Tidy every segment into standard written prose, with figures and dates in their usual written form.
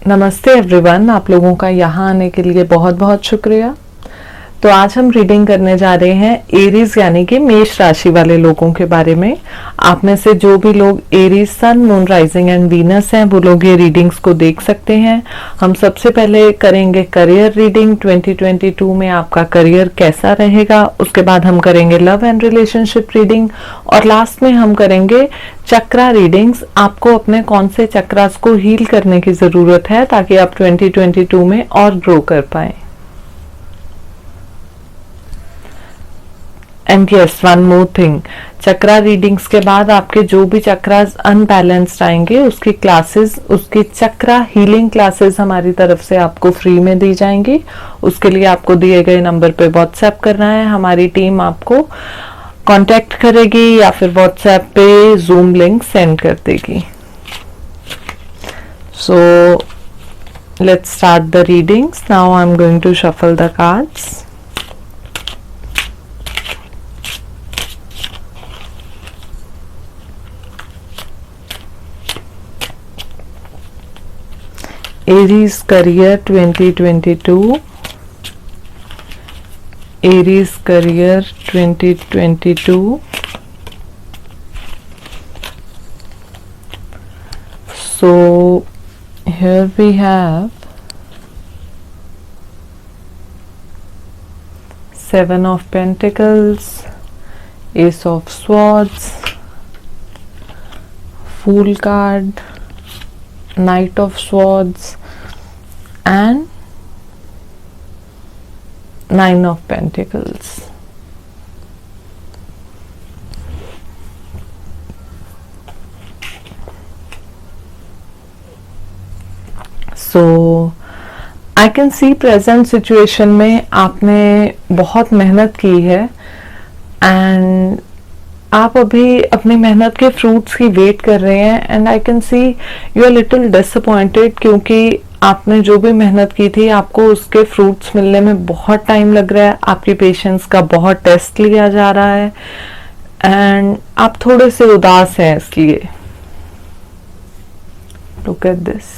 नमस्ते एवरीवन, आप लोगों का यहाँ आने के लिए बहुत बहुत शुक्रिया। तो आज हम रीडिंग करने जा रहे हैं एरीज यानी कि मेष राशि वाले लोगों के बारे में। आप में से जो भी लोग Aries sun, moon, rising and Venus हैं वो लोग ये रीडिंग्स को देख सकते हैं। हम सबसे पहले करेंगे करियर रीडिंग, 2022 में आपका करियर कैसा रहेगा। उसके बाद हम करेंगे लव एंड रिलेशनशिप रीडिंग और लास्ट में हम करेंगे चक्रा रीडिंग्स। आपको अपने कौन से चक्रास को हील करने की जरूरत है ताकि आप 2022 में और ग्रो कर पाए। And yes, one more thing, chakra readings के बाद आपके जो भी चक्रास अनबैलेंस्ड आएंगे उसकी क्लासेस, उसकी चक्रा हीलिंग क्लासेस हमारी तरफ से आपको फ्री में दी जाएंगी। उसके लिए आपको दिए गए नंबर पे व्हाट्सएप करना है। हमारी टीम आपको कांटेक्ट करेगी या फिर व्हाट्सएप पे जूम लिंक सेंड कर देगी। So let's start the readings. Now I am going to shuffle the cards. Aries career 2022, Aries career 2022. So here we have Seven of Pentacles, Ace of Swords, Fool card, Knight of Swords and Nine of Pentacles. So I can see present situation में आपने बहुत मेहनत की है and आप अभी अपनी मेहनत के फ्रूट्स की वेट कर रहे हैं and I can see you are little disappointed क्योंकि आपने जो भी मेहनत की थी आपको उसके फ्रूट्स मिलने में बहुत टाइम लग रहा है। आपकी पेशेंस का बहुत टेस्ट लिया जा रहा है एंड आप थोड़े से उदास हैं इसलिए। Look at this.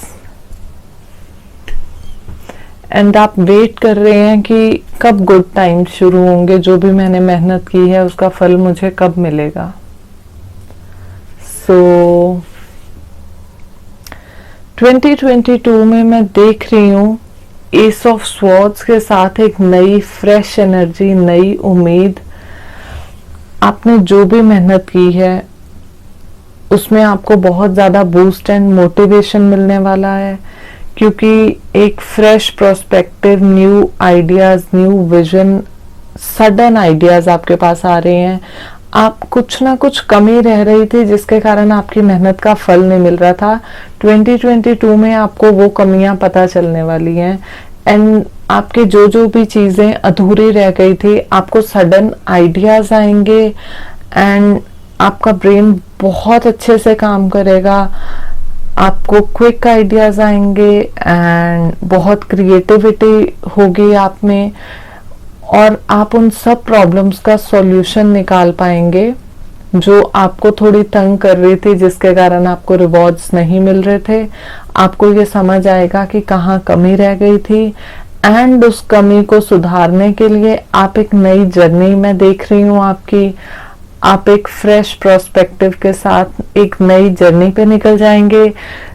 एंड आप वेट कर रहे हैं कि कब गुड टाइम शुरू होंगे, जो भी मैंने मेहनत की है उसका फल मुझे कब मिलेगा। सो 2022 में मैं देख रही हूँ एस ऑफ स्वॉर्ड्स के साथ एक नई फ्रेश एनर्जी, नई उम्मीद। आपने जो भी मेहनत की है उसमें आपको बहुत ज्यादा बूस्ट एंड मोटिवेशन मिलने वाला है क्योंकि एक fresh prospective, new ideas, new vision, sudden ideas आपके पास आ रहे हैं। आप कुछ ना कुछ कमी रह रही थी जिसके कारण आपकी मेहनत का फल नहीं मिल रहा था। 2022 में आपको वो कमियां पता चलने वाली हैं एंड आपके जो जो भी चीजें अधूरी रह गई थी आपको सडन आइडियाज आएंगे एंड आपका ब्रेन बहुत अच्छे से काम करेगा। आपको क्विक आइडियाज आएंगे एंड बहुत क्रिएटिविटी होगी आप में और आप उन सब प्रॉब्लम्स का सॉल्यूशन निकाल पाएंगे जो आपको थोड़ी तंग कर रही थी, जिसके कारण आपको रिवॉर्ड्स नहीं मिल रहे थे। आपको ये समझ आएगा कि कहाँ कमी रह गई थी एंड उस कमी को सुधारने के लिए आप एक नई जर्नी में देख रही हूँ आपकी। आप एक फ्रेश प्रोस्पेक्टिव के साथ एक नई जर्नी पे निकल जाएंगे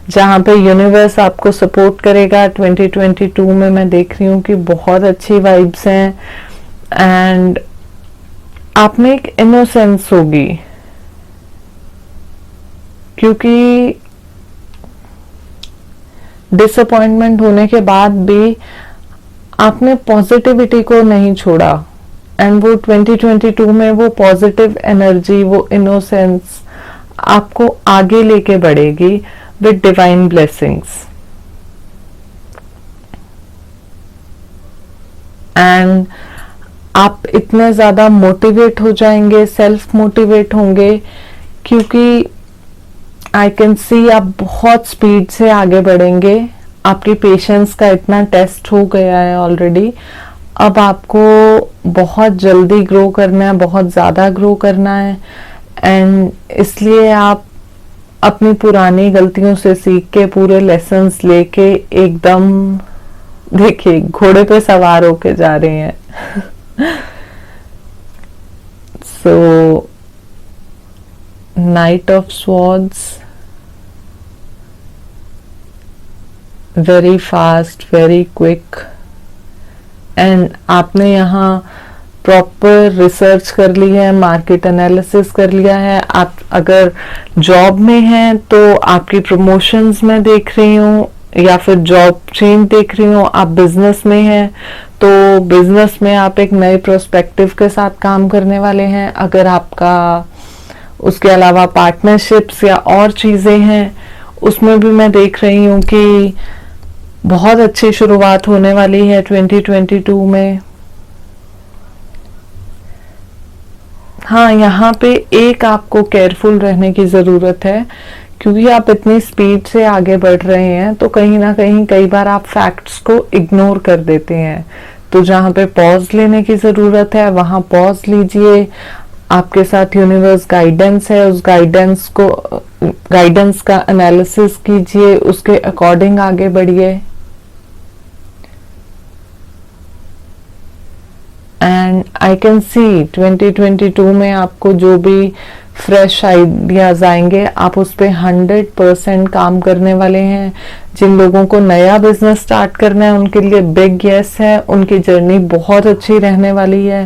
जहां पे यूनिवर्स आपको सपोर्ट करेगा। 2022 में मैं देख रही हूँ कि बहुत अच्छी वाइब्स हैं एंड आप में एक इनोसेंस होगी क्योंकि डिसअपॉइंटमेंट होने के बाद भी आपने पॉजिटिविटी को नहीं छोड़ा एंड वो 2022 में वो पॉजिटिव एनर्जी, वो इनोसेंस आपको आगे लेके बढ़ेगी विद डिवाइन ब्लेसिंग्स। एंड आप इतने ज्यादा मोटिवेट हो जाएंगे, सेल्फ मोटिवेट होंगे क्योंकि आई कैन सी आप बहुत स्पीड से आगे बढ़ेंगे। आपकी पेशेंस का इतना टेस्ट हो गया है ऑलरेडी। अब आपको बहुत जल्दी ग्रो करना है, बहुत ज़्यादा ग्रो करना है एंड इसलिए आप अपनी पुरानी गलतियों से सीख के पूरे लेसन्स लेके एकदम देखिए घोड़े पे सवार होके जा रहे हैं। So knight of swords, very fast, very quick, and आपने यहाँ प्रॉपर रिसर्च कर ली है, मार्केट एनालिसिस कर लिया है। आप अगर जॉब में हैं तो आपकी प्रमोशंस में देख रही हूँ, या फिर जॉब चेंज देख रही हूँ। आप बिजनेस में हैं तो बिजनेस में आप एक नए प्रोस्पेक्टिव के साथ काम करने वाले हैं। अगर आपका उसके अलावा पार्टनरशिप्स या और चीजें हैं, उसमें भी मैं देख रही हूँ कि बहुत अच्छी शुरुआत होने वाली है 2022 में। हाँ, यहाँ पे एक आपको केयरफुल रहने की जरूरत है, क्योंकि आप इतनी स्पीड से आगे बढ़ रहे हैं तो कहीं ना कहीं कई बार आप फैक्ट्स को इग्नोर कर देते हैं। तो जहाँ पे पॉज लेने की जरूरत है वहां पॉज लीजिए। आपके साथ यूनिवर्स गाइडेंस है, उस गाइडेंस का एनालिसिस कीजिए, उसके अकॉर्डिंग आगे बढ़िए। एंड आई कैन सी 2022 में आपको जो भी फ्रेश आइडियाज आएंगे आप उस पे 100% काम करने वाले हैं। जिन लोगों को नया बिजनेस स्टार्ट करना है उनके लिए बिग यस है, उनकी जर्नी बहुत अच्छी रहने वाली है।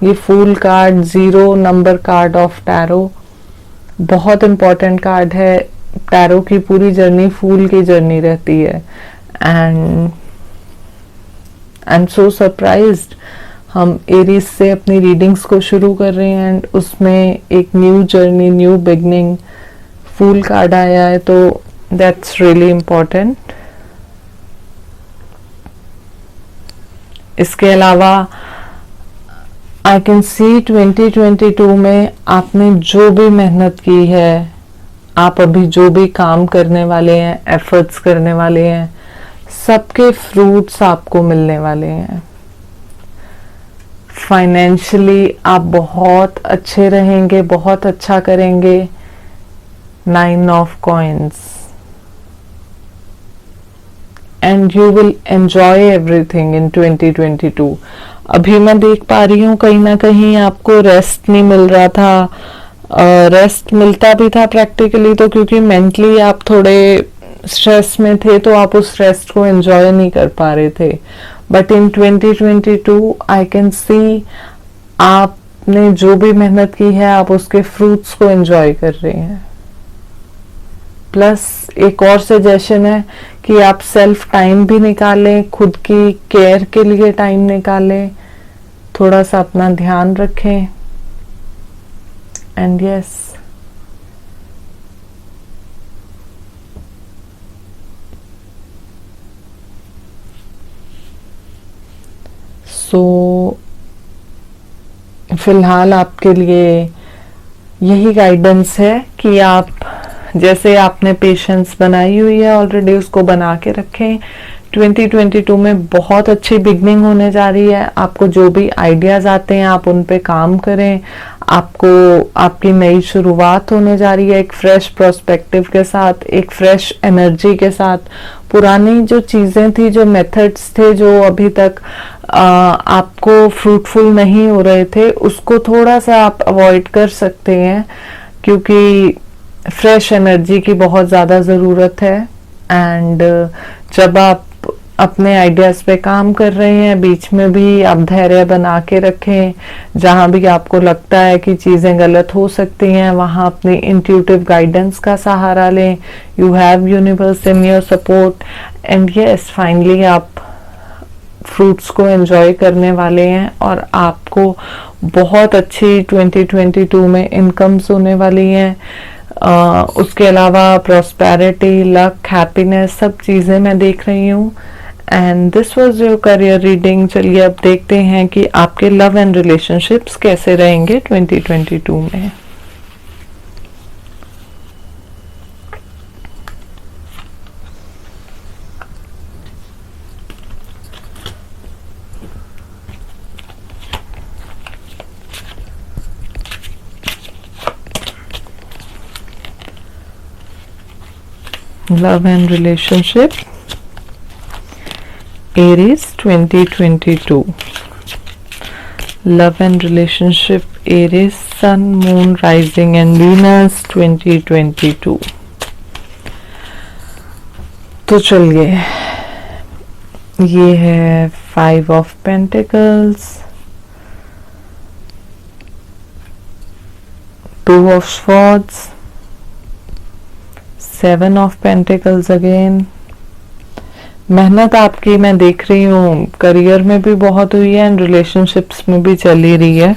ये fool card, 0 number card of tarot, बहुत इंपॉर्टेंट कार्ड है। टैरो की पूरी जर्नी फूल की जर्नी रहती है। And I am so surprised, हम एरीज से अपनी रीडिंग्स को शुरू कर रहे हैं एंड उसमें एक new journey, new beginning, fool card आया है, तो दैट्स रियली इम्पोर्टेंट। इसके अलावा आई कैन सी 2022 में आपने जो भी मेहनत की है, आप अभी जो भी काम करने वाले हैं, एफर्ट्स करने वाले हैं, सबके फ्रूट्स आपको मिलने वाले हैं। फाइनेंशियली आप बहुत अच्छे रहेंगे, बहुत अच्छा करेंगे। 9 of coins, and you will enjoy everything in 2022। अभी मैं देख पा रही हूँ कहीं ना कहीं आपको रेस्ट नहीं मिल रहा था। रेस्ट मिलता भी था प्रैक्टिकली तो क्योंकि मेंटली आप थोड़े स्ट्रेस में थे तो आप उस रेस्ट को एंजॉय नहीं कर पा रहे थे। बट इन 2022 आई कैन सी आपने जो भी मेहनत की है आप उसके फ्रूट्स को एंजॉय कर रहे हैं। प्लस एक और सजेशन है कि आप सेल्फ टाइम भी निकालें, खुद की केयर के लिए टाइम निकालें, थोड़ा सा अपना ध्यान रखें। एंड यस, सो फिलहाल आपके लिए यही गाइडेंस है कि आप जैसे आपने पेशेंस बनाई हुई है ऑलरेडी उसको बना के रखें। 2022 में बहुत अच्छी बिगनिंग होने जा रही है। आपको जो भी आइडियाज आते हैं आप उन पे काम करें। आपको आपकी नई शुरुआत होने जा रही है एक फ्रेश प्रोस्पेक्टिव के साथ, एक फ्रेश एनर्जी के साथ। पुरानी जो चीजें थी, जो मेथड्स थे, जो अभी तक आपको फ्रूटफुल नहीं हो रहे थे, उसको थोड़ा सा आप अवॉइड कर सकते हैं क्योंकि फ्रेश एनर्जी की बहुत ज़्यादा ज़रूरत है। एंड जब आप अपने आइडियाज़ पे काम कर रहे हैं बीच में भी आप धैर्य बना के रखें। जहाँ भी आपको लगता है कि चीज़ें गलत हो सकती हैं वहाँ अपनी इंट्यूटिव गाइडेंस का सहारा लें। You have universe in your support and yes, finally आप फ्रूट्स को एंजॉय करने वाले हैं और आपको बहुत अच्छी 2022 में इनकम्स होने वाली हैं। उसके अलावा प्रॉस्पेरिटी, लक, हैप्पीनेस, सब चीज़ें मैं देख रही हूँ। And this was your career reading. चलिए अब देखते हैं कि आपके लव एंड रिलेशनशिप्स कैसे रहेंगे 2022 में। love and relationship, Aries 2022. Love and relationship, Aries, Sun, Moon, Rising and Venus 2022. तो चलिए, ये है 5 of Pentacles, 2 of Swords, 7 of Pentacles again. मेहनत आपकी मैं देख रही हूँ करियर में भी बहुत हुई है एंड रिलेशनशिप्स में भी चल ही रही है,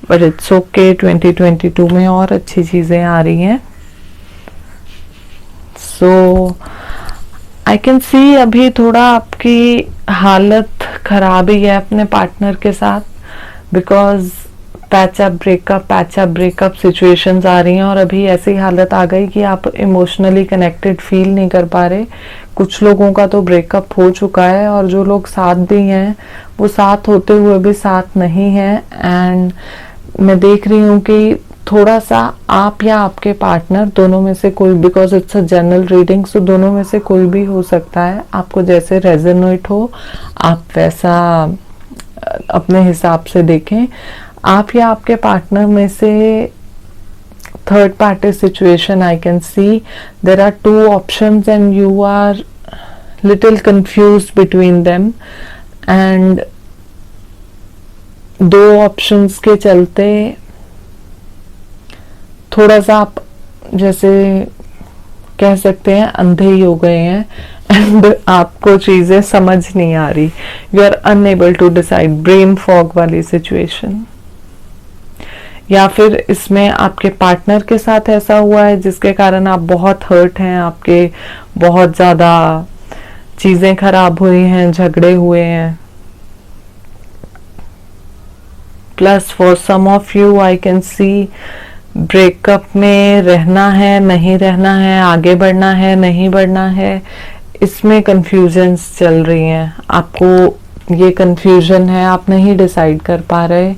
बट इट्स ओके, 2022 में और अच्छी चीजें आ रही हैं. सो आई कैन सी अभी थोड़ा आपकी हालत खराब ही है अपने पार्टनर के साथ, बिकॉज पैचअप ब्रेकअप सिचुएशंस आ रही हैं और अभी ऐसी हालत आ गई कि आप इमोशनली कनेक्टेड फील नहीं कर पा रहे. कुछ लोगों का तो ब्रेकअप हो चुका है और जो लोग साथ भी हैं वो साथ होते हुए भी साथ नहीं है. एंड मैं देख रही हूँ कि थोड़ा सा आप या आपके पार्टनर दोनों में से कोई, because it's a general reading, so दोनों में से कोई भी हो सकता है. आपको जैसे रेजोनेट हो आप वैसा अपने हिसाब से देखें. आप या आपके पार्टनर में से third party situation I can see. There are 2 options and you are little confused between them, and 2 options के चलते थोड़ा सा आप जैसे कह सकते हैं अंधे ही हो गए हैं एंड आपको चीजें समझ नहीं आ रही. You are unable to decide, brain fog वाली सिचुएशन. या फिर इसमें आपके पार्टनर के साथ ऐसा हुआ है जिसके कारण आप बहुत हर्ट हैं, आपके बहुत ज्यादा चीजें खराब हुई हैं, झगड़े हुए हैं. Plus for some of you I can see breakup में रहना है, नहीं रहना है, आगे बढ़ना है, नहीं बढ़ना है, इसमें कंफ्यूजन्स चल रही हैं. आपको ये कंफ्यूजन है, आप नहीं डिसाइड कर पा रहे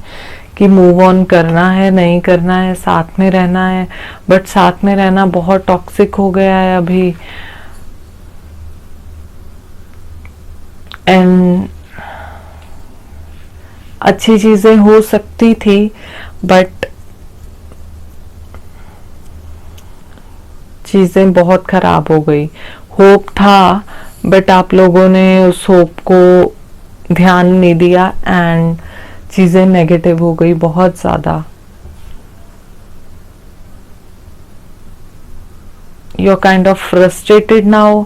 कि मूव ऑन करना है, नहीं करना है, साथ में रहना है. बट साथ में रहना बहुत टॉक्सिक हो गया है अभी. एंड अच्छी चीजें हो सकती थी बट चीजें बहुत खराब हो गई. होप था बट आप लोगों ने उस होप को ध्यान नहीं दिया एंड चीजें नेगेटिव हो गई बहुत ज्यादा. You are kind of frustrated now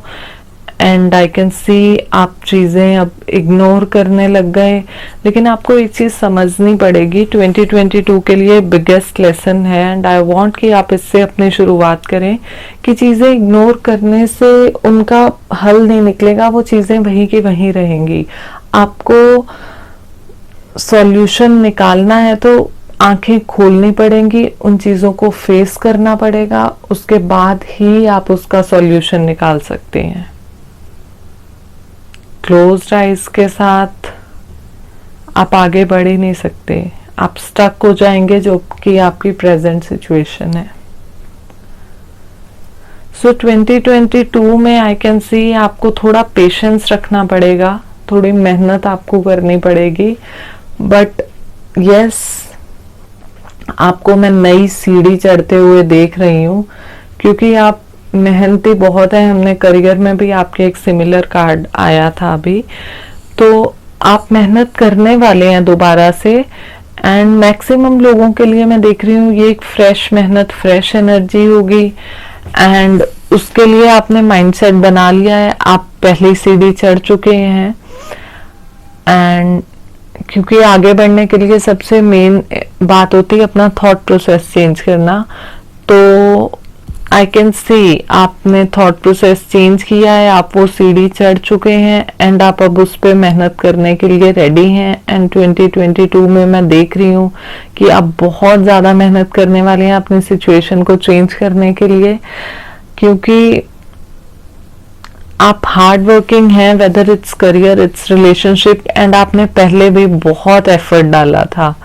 and I can see आप चीजें अब इग्नोर करने लग गए. लेकिन आपको एक चीज समझनी पड़ेगी, 2022 के लिए बिगेस्ट लेसन है एंड आई वांट कि आप इससे अपनी शुरुआत करें कि चीजें इग्नोर करने से उनका हल नहीं निकलेगा, वो चीजें वहीं की वहीं रहेंगी. आपको सॉल्यूशन निकालना है तो आंखें खोलनी पड़ेंगी, उन चीजों को फेस करना पड़ेगा, उसके बाद ही आप उसका सॉल्यूशन निकाल सकते हैं. क्लोज्ड आइज के साथ आप आगे बढ़ ही नहीं सकते, आप स्टक हो जाएंगे जो कि आपकी प्रेजेंट सिचुएशन है. सो 2022 में आई कैन सी आपको थोड़ा पेशेंस रखना पड़ेगा, थोड़ी मेहनत आपको करनी पड़ेगी. बट यस, आपको मैं नई सीढ़ी चढ़ते हुए देख रही हूँ क्योंकि आप मेहनती बहुत है. हमने करियर में भी आपके एक सिमिलर कार्ड आया था अभी, तो आप मेहनत करने वाले हैं दोबारा से. एंड मैक्सिमम लोगों के लिए मैं देख रही हूँ ये एक फ्रेश मेहनत, फ्रेश एनर्जी होगी एंड उसके लिए आपने माइंडसेट बना लिया है. आप पहली सीढ़ी चढ़ चुके हैं एंड क्योंकि आगे बढ़ने के लिए सबसे मेन बात होती है अपना थॉट प्रोसेस चेंज करना. तो आई कैन सी आपने थॉट प्रोसेस चेंज किया है, आप वो सीढ़ी चढ़ चुके हैं एंड आप अब उस पर मेहनत करने के लिए रेडी हैं. एंड 2022 में मैं देख रही हूँ कि आप बहुत ज़्यादा मेहनत करने वाले हैं अपनी सिचुएशन को चेंज करने के लिए, क्योंकि आप हार्ड वर्किंग हैं, weather it's career, it's relationship, and आपने पहले भी बहुत एफर्ट डाला था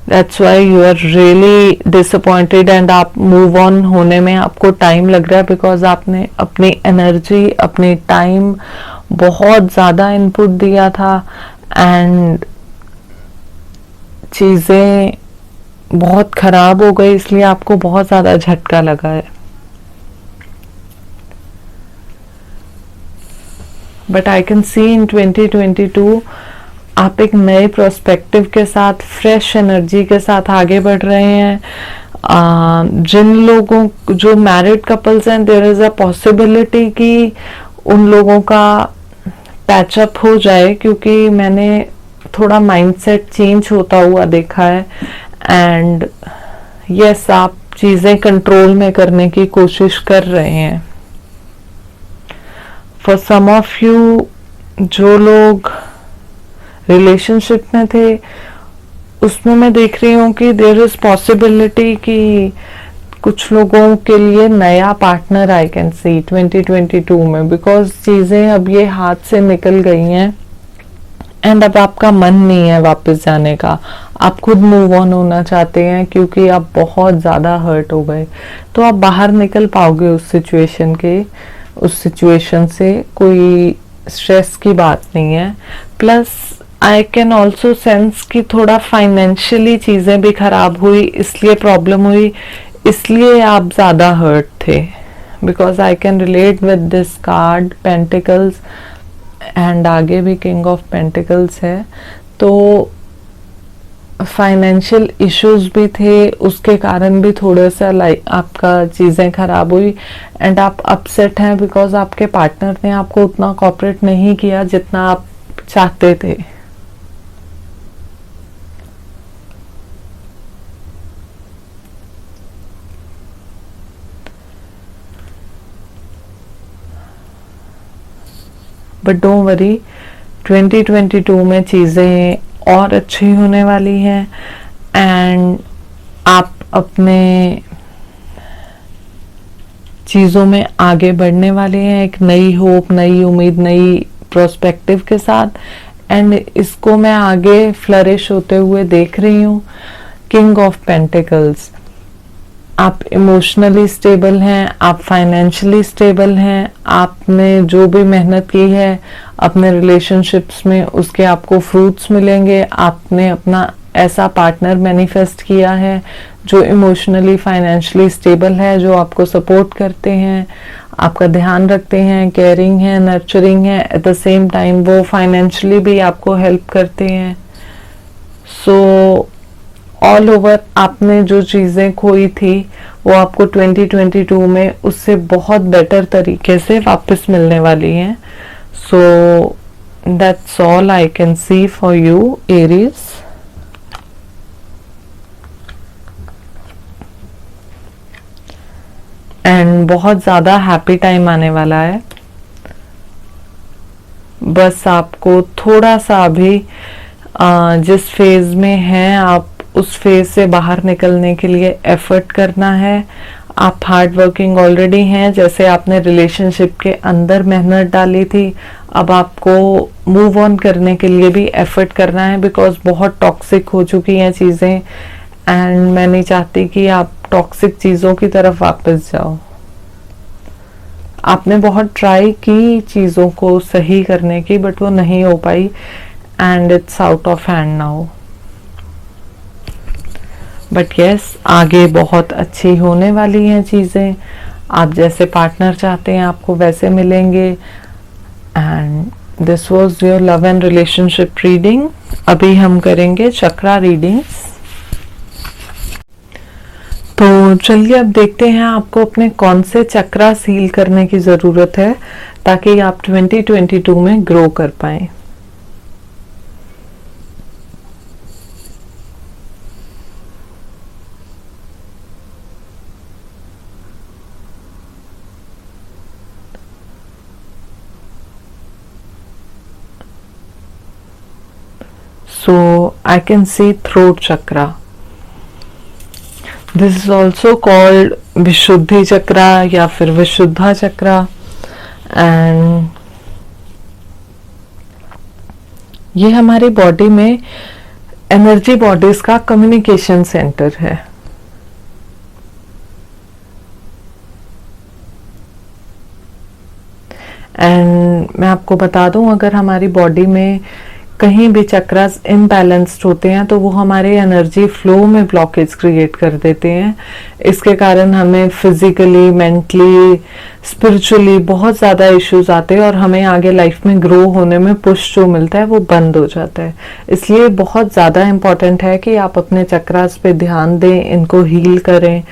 that's why you are really disappointed and आप मूव ऑन होने में आपको टाइम लग रहा है, बिकॉज आपने अपनी एनर्जी, अपनी टाइम बहुत ज़्यादा इनपुट दिया था एंड चीज़ें बहुत ख़राब हो गई, इसलिए आपको बहुत ज़्यादा झटका लगा है. बट आई कैन सी इन 2022 आप एक नए प्रोस्पेक्टिव के साथ, फ्रेश एनर्जी के साथ आगे बढ़ रहे हैं. जिन लोगों, जो मैरिड कपल्स हैं, देयर इज़ अ पॉसिबिलिटी कि उन लोगों का पैचअप हो जाए, क्योंकि मैंने थोड़ा माइंडसेट चेंज होता हुआ देखा है. एंड यस, आप चीज़ें कंट्रोल में करने की कोशिश कर रहे हैं. फॉर सम ऑफ यू, जो लोग रिलेशनशिप में थे, उसमें मैं देख रही हूँ कि देयर इज पॉसिबिलिटी कि कुछ लोगों के लिए नया पार्टनर आई कैन सी 2022 में, बिकॉज चीज़ें अब ये हाथ से निकल गई हैं एंड अब आपका मन नहीं है वापस जाने का. आप खुद मूव ऑन होना चाहते हैं क्योंकि आप बहुत ज़्यादा हर्ट हो गए. तो आप बाहर निकल पाओगे उस सिचुएशन से, कोई स्ट्रेस की बात नहीं है. Plus I can also sense कि थोड़ा फाइनेंशियली चीज़ें भी खराब हुई, इसलिए प्रॉब्लम हुई, इसलिए आप ज़्यादा हर्ट थे. Because I can relate with this card pentacles and आगे भी किंग ऑफ पेंटिकल्स है. तो फाइनेंशियल इश्यूज भी थे, उसके कारण भी थोड़ा सा आपका चीज़ें खराब हुई एंड आप अपसेट हैं बिकॉज आपके पार्टनर ने आपको उतना कोऑपरेट नहीं किया जितना आप चाहते थे. बट डोंट वरी, 2022 में चीज़ें और अच्छी होने वाली हैं एंड आप अपने चीज़ों में आगे बढ़ने वाले हैं एक नई होप, नई उम्मीद, नई प्रोस्पेक्टिव के साथ. एंड इसको मैं आगे फ्लरिश होते हुए देख रही हूँ. किंग ऑफ पेंटिकल्स, आप इमोशनली स्टेबल हैं, आप फाइनेंशियली स्टेबल हैं, आपने जो भी मेहनत की है अपने रिलेशनशिप्स में उसके आपको फ्रूट्स मिलेंगे. आपने अपना ऐसा पार्टनर मैनिफेस्ट किया है जो इमोशनली, फाइनेंशियली स्टेबल है, जो आपको सपोर्ट करते हैं, आपका ध्यान रखते हैं, केयरिंग है, नर्चरिंग है, एट द सेम टाइम वो फाइनेंशियली भी आपको हेल्प करते हैं. सो ऑल ओवर आपने जो चीज़ें खोई थी वो आपको 2022 में उससे बहुत बेटर तरीके से वापस मिलने वाली हैं. So that's all I can C for you Aries. And बहुत ज़्यादा हैप्पी टाइम आने वाला है. बस आपको थोड़ा सा अभी जिस फेज में हैं आप उस फेज से बाहर निकलने के लिए एफर्ट करना है. आप हार्ड वर्किंग ऑलरेडी हैं, जैसे आपने रिलेशनशिप के अंदर मेहनत डाली थी, अब आपको मूव ऑन करने के लिए भी एफर्ट करना है बिकॉज बहुत टॉक्सिक हो चुकी हैं चीज़ें एंड मैं नहीं चाहती कि आप टॉक्सिक चीज़ों की तरफ वापस जाओ. आपने बहुत ट्राई की चीज़ों को सही करने की बट वो नहीं हो पाई and it's out of hand now. But yes, आगे बहुत अच्छी होने वाली हैं चीज़ें. आप जैसे पार्टनर चाहते हैं आपको वैसे मिलेंगे. And this was your love and relationship reading. अभी हम करेंगे चक्रा रीडिंग्स. तो चलिए अब देखते हैं आपको अपने कौन से चक्रा सील करने की ज़रूरत है ताकि आप 2022 में ग्रो कर पाएं. So I can see throat chakra. This is also called विशुद्धि चक्रा या फिर विशुद्धा चक्रा. एंड ये हमारी बॉडी में एनर्जी बॉडीज का कम्युनिकेशन सेंटर है। एंड मैं आपको बता दूं, अगर हमारी बॉडी में कहीं भी चक्रास इम्बैलेंस्ड होते हैं तो वो हमारे एनर्जी फ्लो में ब्लॉकेज क्रिएट कर देते हैं। इसके कारण हमें फिजिकली, मेंटली, स्पिरिचुअली बहुत ज़्यादा इश्यूज आते हैं और हमें आगे लाइफ में ग्रो होने में पुश जो मिलता है वो बंद हो जाता है। इसलिए बहुत ज़्यादा इम्पॉर्टेंट है कि आप अपने चक्रास पे ध्यान दें, इनको हील करें।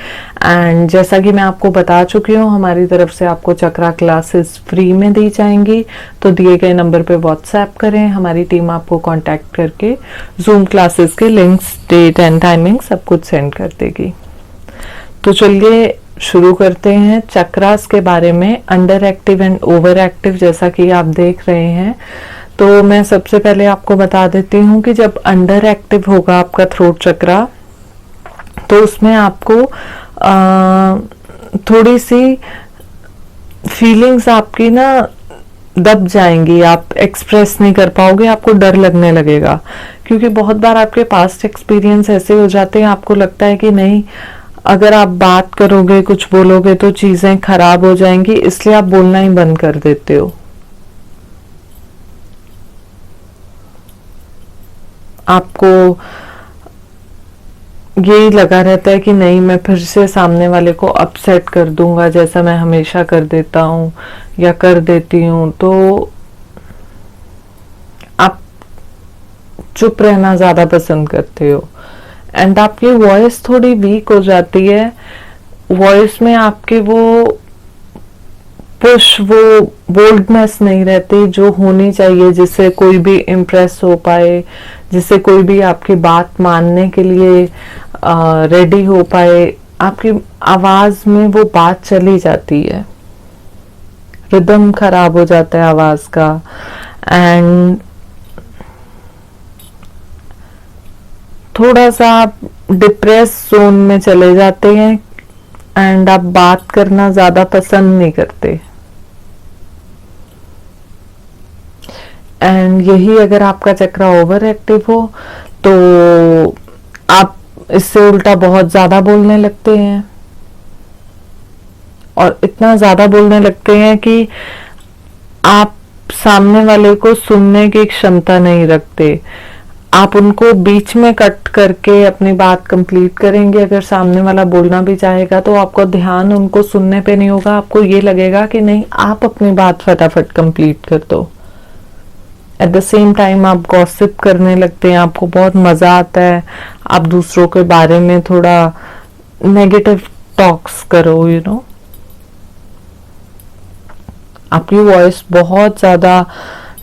एंड जैसा कि मैं आपको बता चुकी हूँ, हमारी तरफ से आपको चक्रा क्लासेस फ्री में दी जाएंगी, तो दिए गए नंबर पे व्हाट्सएप करें, हमारी टीम आपको कांटेक्ट करके जूम क्लासेस के लिंक्स, डेट एंड टाइमिंग सब कुछ सेंड कर देगी। तो चलिए शुरू करते हैं चक्रास के बारे में, under active and over active, जैसा कि आप देख रहे हैं। तो मैं सबसे पहले आपको बता देती हूँ कि जब अंडर एक्टिव होगा आपका थ्रोट चक्रा, तो उसमें आपको थोड़ी सी फीलिंग्स आपकी ना दब जाएंगी, आप एक्सप्रेस नहीं कर पाओगे, आपको डर लगने लगेगा। क्योंकि बहुत बार आपके पास्ट एक्सपीरियंस ऐसे हो जाते हैं, आपको लगता है कि नहीं, अगर आप बात करोगे, कुछ बोलोगे तो चीजें खराब हो जाएंगी, इसलिए आप बोलना ही बंद कर देते हो। आपको यही लगा रहता है कि नहीं, मैं फिर से सामने वाले को अपसेट कर दूंगा, जैसा मैं हमेशा कर देता हूँ या कर देती हूँ। तो आप चुप रहना ज्यादा पसंद करते हो एंड आपकी वॉइस थोड़ी वीक हो जाती है। वॉइस में आपके वो पुश, वो बोल्डनेस नहीं रहती जो होनी चाहिए, जिससे कोई भी इम्प्रेस हो पाए, जिससे कोई भी आपकी बात मानने के लिए रेडी हो पाए। आपकी आवाज में वो बात चली जाती है, रिदम खराब हो जाता है आवाज का, एंड थोड़ा सा आप डिप्रेस जोन में चले जाते हैं एंड आप बात करना ज्यादा पसंद नहीं करते। एंड यही अगर आपका चक्रा ओवर एक्टिव हो तो आप इससे उल्टा बहुत ज्यादा बोलने लगते हैं, और इतना ज्यादा बोलने लगते हैं कि आप सामने वाले को सुनने की क्षमता नहीं रखते। आप उनको बीच में कट करके अपनी बात कंप्लीट करेंगे। अगर सामने वाला बोलना भी चाहेगा तो आपका ध्यान उनको सुनने पे नहीं होगा, आपको ये लगेगा कि नहीं, आप अपनी बात फटाफट कंप्लीट कर दो। एट द सेम टाइम आप गॉसिप करने लगते हैं, आपको बहुत मजा आता है, आप दूसरों के बारे में थोड़ा नेगेटिव टॉक्स करो, यू नो। आपकी वॉइस बहुत ज्यादा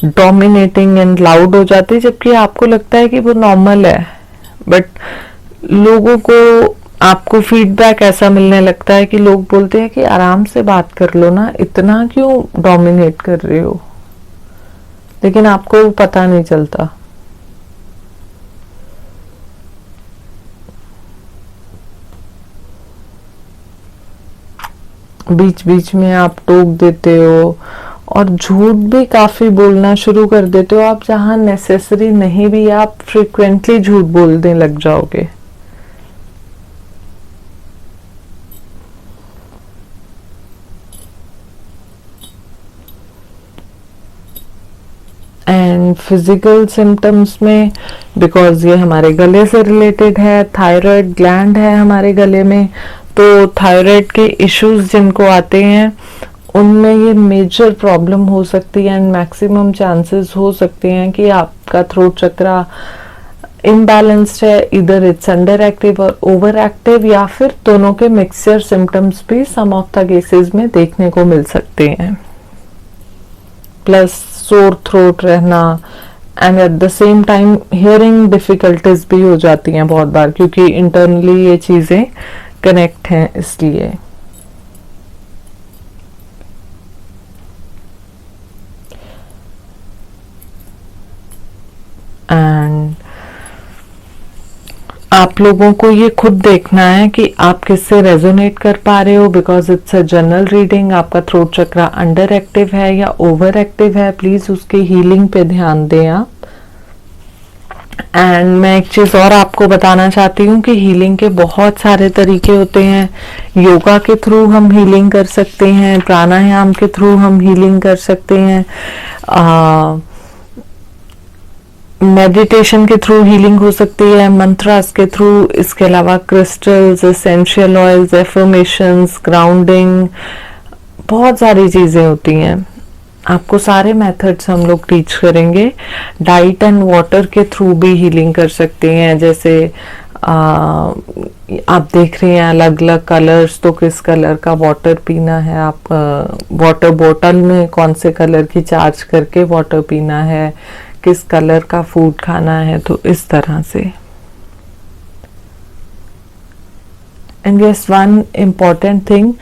डोमिनेटिंग एंड लाउड हो जाती है, जबकि आपको लगता है कि वो नॉर्मल है, बट लोगों को आपको फीडबैक ऐसा मिलने लगता है कि लोग बोलते हैं कि आराम से बात कर लो ना, इतना क्यों डोमिनेट कर रहे हो, लेकिन आपको पता नहीं चलता। बीच बीच में आप टोक देते हो और झूठ भी काफी बोलना शुरू कर देते हो। आप जहां नेसेसरी नहीं भी, आप फ्रीक्वेंटली झूठ बोलने लग जाओगे। एंड फिजिकल सिम्टम्स में, बिकॉज ये हमारे गले से रिलेटेड है, थायराइड ग्लैंड है हमारे गले में, तो थायराइड के इश्यूज जिनको आते हैं उनमें ये मेजर प्रॉब्लम हो सकती है एंड मैक्सिमम चांसेस हो सकते हैं कि आपका थ्रोट चक्रा इम्बैलेंस्ड है, इधर इट्स अंडर एक्टिव और ओवर एक्टिव, या फिर दोनों के मिक्सचर सिम्टम्स भी सम ऑफ द केसेस में देखने को मिल सकते हैं। प्लस सोर थ्रोट रहना and at the same time hearing difficulties भी हो जाती हैं बहुत बार, क्योंकि इंटरनली ये चीजें कनेक्ट हैं इसलिए। एंड आप लोगों को ये खुद देखना है कि आप किससे रेजोनेट कर पा रहे हो, because it's a general reading. आपका थ्रोट चक्रा अंडर एक्टिव है या ओवर एक्टिव है, प्लीज उसकी हीलिंग पे ध्यान दें आप। एंड मैं एक चीज़ और आपको बताना चाहती हूँ कि हीलिंग के बहुत सारे तरीके होते हैं। योगा के थ्रू हम हीलिंग कर सकते हैं, प्राणायाम के थ्रू हम हीलिंग कर सकते हैं, मेडिटेशन के थ्रू हीलिंग हो सकती है, मंत्रास के थ्रू, इसके अलावा crystals, essential oils, affirmations, grounding, बहुत सारी चीज़ें होती हैं। आपको सारे मेथड्स हम लोग टीच करेंगे। डाइट एंड वाटर के थ्रू भी हीलिंग कर सकते हैं। जैसे आप देख रही हैं अलग अलग कलर्स, तो किस कलर का वाटर पीना है, आप वाटर बोतल में कौन से कलर की चार्ज करके वाटर पीना है, किस कलर का फूड खाना है, तो इस तरह से। And yes, one important thing,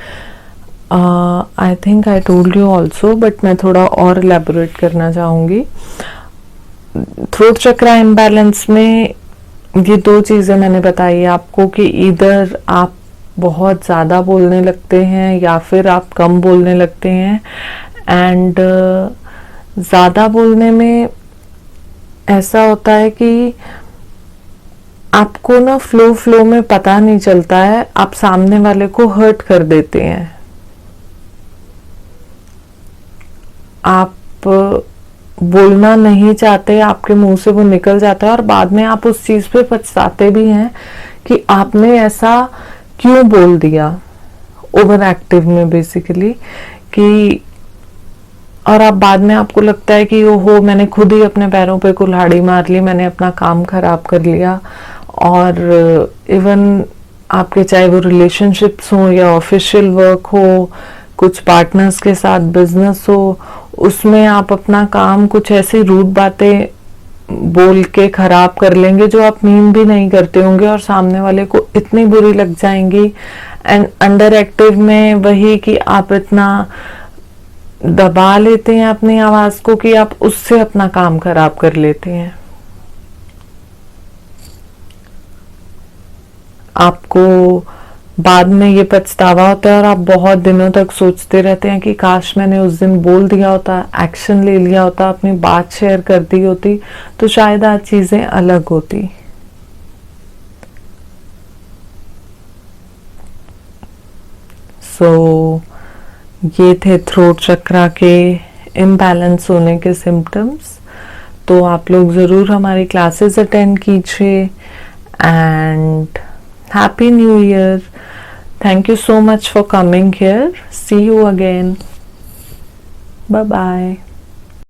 I think I told you also, but मैं थोड़ा और एलैबोरेट करना चाहूँगी। थ्रोट चक्रा इम्बैलेंस में ये दो चीज़ें मैंने बताई आपको कि इधर आप बहुत ज़्यादा बोलने लगते हैं या फिर आप कम बोलने लगते हैं। एंड ज़्यादा बोलने में ऐसा होता है कि आपको ना फ्लो में पता नहीं चलता है, आप सामने वाले को हर्ट कर देते हैं। आप बोलना नहीं चाहते, आपके मुंह से वो निकल जाता है और बाद में आप उस चीज पे पछताते भी हैं कि आपने ऐसा क्यों बोल दिया, ओवर एक्टिव में बेसिकली, कि और आप बाद में आपको लगता है कि ओहो मैंने खुद ही अपने पैरों पे कुल्हाड़ी मार ली, मैंने अपना काम खराब कर लिया। और इवन आपके चाहे वो रिलेशनशिप्स हो या ऑफिशियल वर्क हो, कुछ पार्टनर्स के साथ बिजनेस हो, उसमें आप अपना काम कुछ ऐसी रूड बातें बोल के खराब कर लेंगे जो आप मीन भी नहीं करते होंगे और सामने वाले को इतनी बुरी लग जाएंगी। एंड अंडर एक्टिव में वही कि आप इतना दबा लेते हैं अपनी आवाज को कि आप उससे अपना काम खराब कर लेते हैं। आपको बाद में ये पछतावा होता है और आप बहुत दिनों तक सोचते रहते हैं कि काश मैंने उस दिन बोल दिया होता, एक्शन ले लिया होता, अपनी बात शेयर कर दी होती, तो शायद आज चीजें अलग होती। सो ये थे थ्रोट चक्रा के इम्बैलेंस होने के सिम्टम्स। तो आप लोग ज़रूर हमारी क्लासेस अटेंड कीजिए। And happy new year. Thank you so much for coming here. See you again. Bye bye.